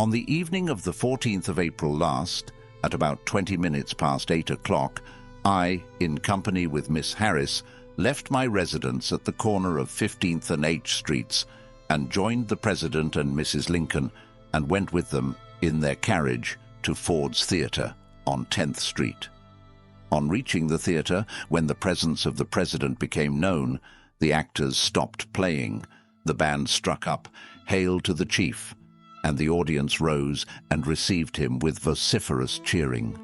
On the evening of the 14th of April last, at about 20 minutes past 8 o'clock, I, in company with Miss Harris, left my residence at the corner of 15th and H Streets and joined the President and Mrs. Lincoln and went with them, in their carriage, to Ford's Theatre on 10th Street. On reaching the theatre, when the presence of the President became known, the actors stopped playing, the band struck up, "Hail to the Chief," and the audience rose and received him with vociferous cheering.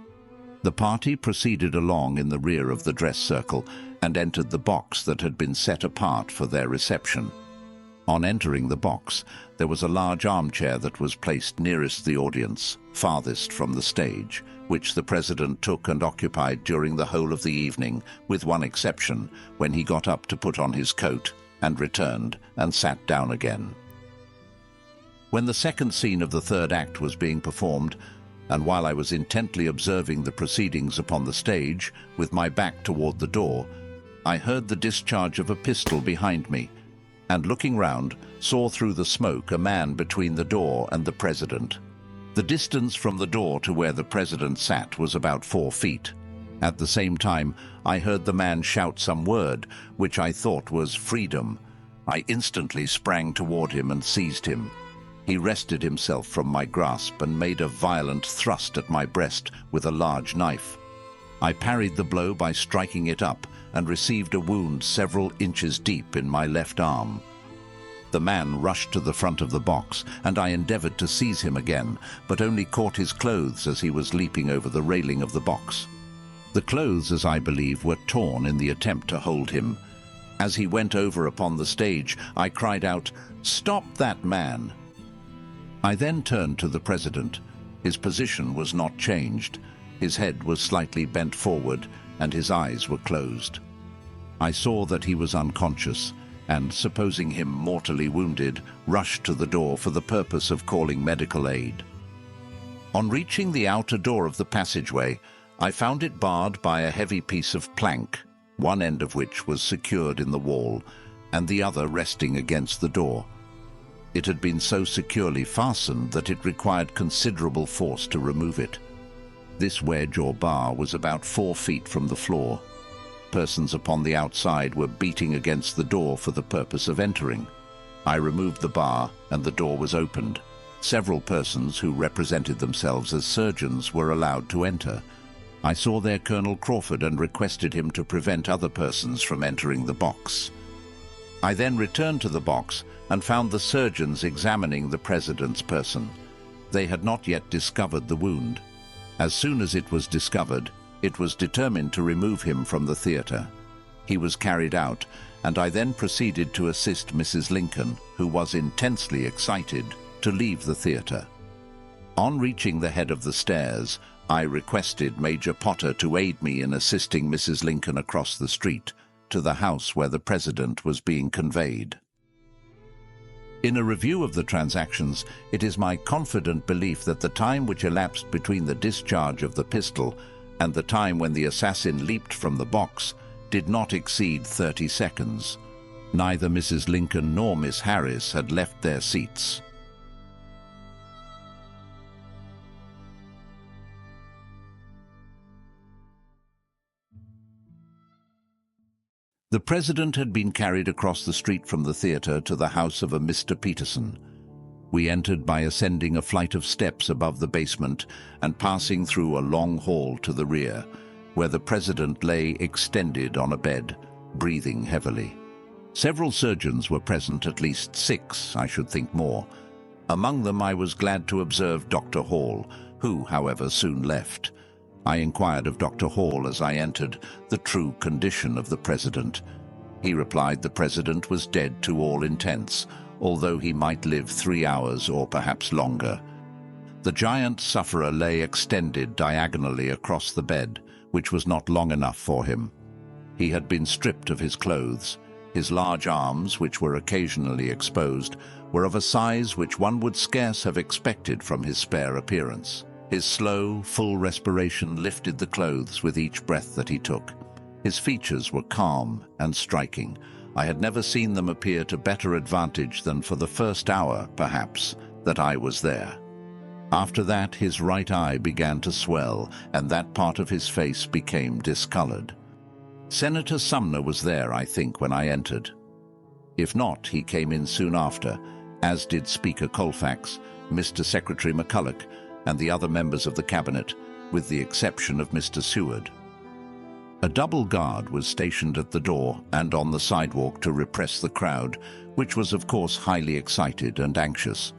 The party proceeded along in the rear of the dress circle and entered the box that had been set apart for their reception. On entering the box, there was a large armchair that was placed nearest the audience, farthest from the stage, which the President took and occupied during the whole of the evening, with one exception, when he got up to put on his coat and returned and sat down again. When the second scene of the third act was being performed, and while I was intently observing the proceedings upon the stage, with my back toward the door, I heard the discharge of a pistol behind me, and looking round, saw through the smoke a man between the door and the President. The distance from the door to where the President sat was about 4 feet. At the same time, I heard the man shout some word, which I thought was freedom. I instantly sprang toward him and seized him. He wrested himself from my grasp and made a violent thrust at my breast with a large knife. I parried the blow by striking it up and received a wound several inches deep in my left arm. The man rushed to the front of the box, and I endeavored to seize him again, but only caught his clothes as he was leaping over the railing of the box. The clothes, as I believe, were torn in the attempt to hold him. As he went over upon the stage, I cried out, "Stop that man!" I then turned to the President. His position was not changed. His head was slightly bent forward, and his eyes were closed. I saw that he was unconscious, and, supposing him mortally wounded, rushed to the door for the purpose of calling medical aid. On reaching the outer door of the passageway, I found it barred by a heavy piece of plank, one end of which was secured in the wall, and the other resting against the door. It had been so securely fastened that it required considerable force to remove it. This wedge or bar was about 4 feet from the floor. Persons upon the outside were beating against the door for the purpose of entering. I removed the bar, and the door was opened. Several persons who represented themselves as surgeons were allowed to enter. I saw there Colonel Crawford and requested him to prevent other persons from entering the box. I then returned to the box and found the surgeons examining the President's person. They had not yet discovered the wound. As soon as it was discovered, it was determined to remove him from the theatre. He was carried out, and I then proceeded to assist Mrs. Lincoln, who was intensely excited, to leave the theatre. On reaching the head of the stairs, I requested Major Potter to aid me in assisting Mrs. Lincoln across the street to the house where the President was being conveyed. In a review of the transactions, it is my confident belief that the time which elapsed between the discharge of the pistol and the time when the assassin leaped from the box did not exceed 30 seconds. Neither Mrs. Lincoln nor Miss Harris had left their seats. The President had been carried across the street from the theatre to the house of a Mr. Peterson. We entered by ascending a flight of steps above the basement and passing through a long hall to the rear, where the President lay extended on a bed, breathing heavily. Several surgeons were present, at least 6, I should think more. Among them I was glad to observe Dr. Hall, who, however, soon left. I inquired of Dr. Hall as I entered the true condition of the President. He replied the President was dead to all intents, although he might live 3 hours or perhaps longer. The giant sufferer lay extended diagonally across the bed, which was not long enough for him. He had been stripped of his clothes. His large arms, which were occasionally exposed, were of a size which one would scarce have expected from his spare appearance. His slow, full respiration lifted the clothes with each breath that he took. His features were calm and striking. I had never seen them appear to better advantage than for the first hour, perhaps, that I was there. After that, his right eye began to swell, and that part of his face became discolored. Senator Sumner was there, I think, when I entered. If not, he came in soon after, as did Speaker Colfax, Mr. Secretary McCulloch, and the other members of the cabinet, with the exception of Mr. Seward. A double guard was stationed at the door and on the sidewalk to repress the crowd, which was of course highly excited and anxious.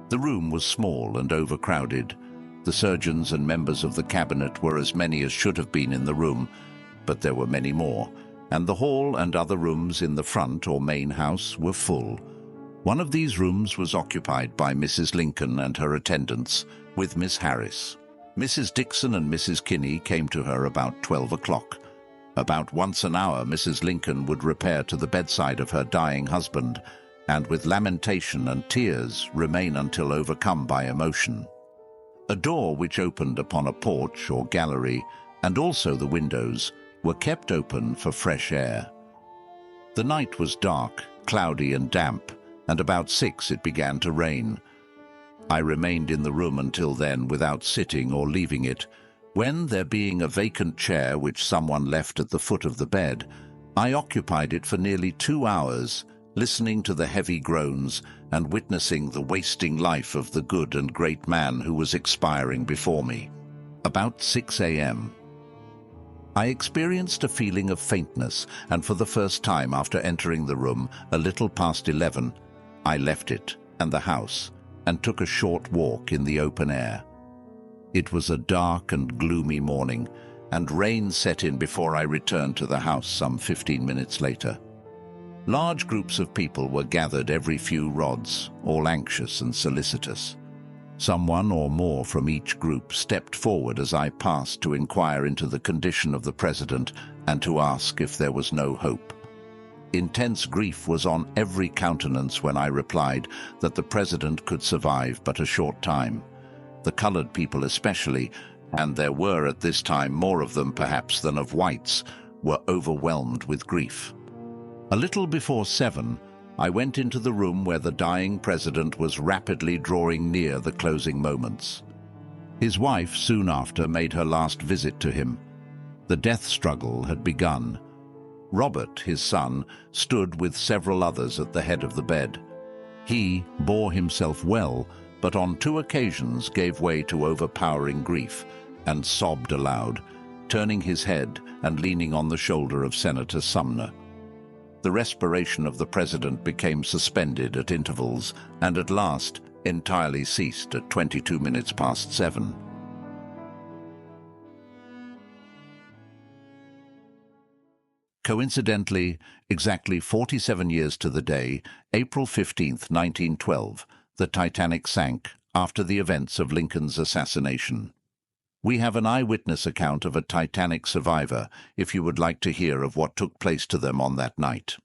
The room was small and overcrowded. The surgeons and members of the cabinet were as many as should have been in the room, but there were many more, and the hall and other rooms in the front or main house were full. One of these rooms was occupied by Mrs. Lincoln and her attendants, with Miss Harris. Mrs. Dixon and Mrs. Kinney came to her about 12 o'clock. About once an hour, Mrs. Lincoln would repair to the bedside of her dying husband, and with lamentation and tears remain until overcome by emotion. A door which opened upon a porch or gallery, and also the windows, were kept open for fresh air. The night was dark, cloudy and damp, and about 6 it began to rain. I remained in the room until then without sitting or leaving it, when, there being a vacant chair which someone left at the foot of the bed, I occupied it for nearly 2 hours, listening to the heavy groans and witnessing the wasting life of the good and great man who was expiring before me. About 6 a.m. I experienced a feeling of faintness, and for the first time after entering the room, a little past 11, I left it and the house and took a short walk in the open air. It was a dark and gloomy morning, and rain set in before I returned to the house some 15 minutes later. Large groups of people were gathered every few rods, all anxious and solicitous. Someone or more from each group stepped forward as I passed to inquire into the condition of the president and to ask if there was no hope. Intense grief was on every countenance when I replied that the president could survive but a short time. The colored people especially, and there were at this time more of them perhaps than of whites, were overwhelmed with grief. A little before 7, I went into the room where the dying president was rapidly drawing near the closing moments. His wife soon after made her last visit to him. The death struggle had begun. Robert, his son, stood with several others at the head of the bed. He bore himself well, but on 2 occasions gave way to overpowering grief and sobbed aloud, turning his head and leaning on the shoulder of Senator Sumner. The respiration of the president became suspended at intervals and at last entirely ceased at 22 minutes past 7. Coincidentally, exactly 47 years to the day, April 15, 1912, the Titanic sank after the events of Lincoln's assassination. We have an eyewitness account of a Titanic survivor if you would like to hear of what took place to them on that night.